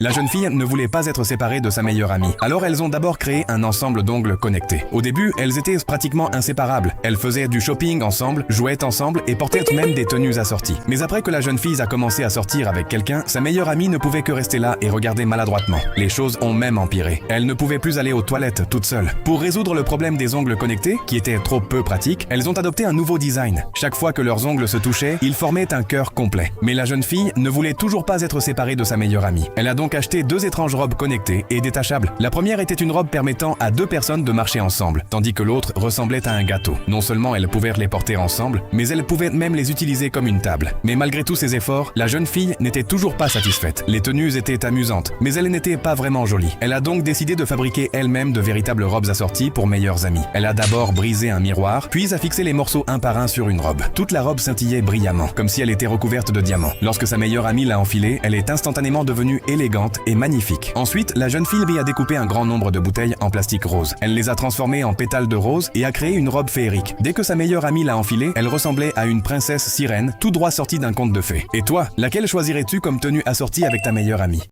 La jeune fille ne voulait pas être séparée de sa meilleure amie. Alors elles ont d'abord créé un ensemble d'ongles connectés. Au début, elles étaient pratiquement inséparables. Elles faisaient du shopping ensemble, jouaient ensemble et portaient même des tenues assorties. Mais après que la jeune fille a commencé à sortir avec quelqu'un, sa meilleure amie ne pouvait que rester là et regarder maladroitement. Les choses ont même empiré. Elle ne pouvait plus aller aux toilettes toute seule. Pour résoudre le problème des ongles connectés, qui était trop peu pratique, elles ont adopté un nouveau design. Chaque fois que leurs ongles se touchaient, ils formaient un cœur complet. Mais la jeune fille ne voulait toujours pas être séparée de sa meilleure amie. Elle a donc acheté deux étranges robes connectées et détachables. La première était une robe permettant à deux personnes de marcher ensemble, tandis que l'autre ressemblait à un gâteau. Non seulement elles pouvaient les porter ensemble, mais elles pouvaient même les utiliser comme une table. Mais malgré tous ces efforts, la jeune fille n'était toujours pas satisfaite. Les tenues étaient amusantes, mais elles n'étaient pas vraiment jolies. Elle a donc décidé de fabriquer elle-même de véritables robes assorties pour meilleures amies. Elle a d'abord brisé un miroir, puis a fixé les morceaux un par un sur une robe. Toute la robe scintillait brillamment, comme si elle était recouverte de diamants. Lorsque sa meilleure amie l'a enfilée, elle est instantanément devenue élégante et magnifique. Ensuite, la jeune fille lui a découpé un grand nombre de bouteilles en plastique rose. Elle les a transformées en pétales de rose et a créé une robe féerique. Dès que sa meilleure amie l'a enfilée, elle ressemblait à une princesse sirène, tout droit sortie d'un conte de fées. Et toi, laquelle choisirais-tu comme tenue assortie avec ta meilleure amie?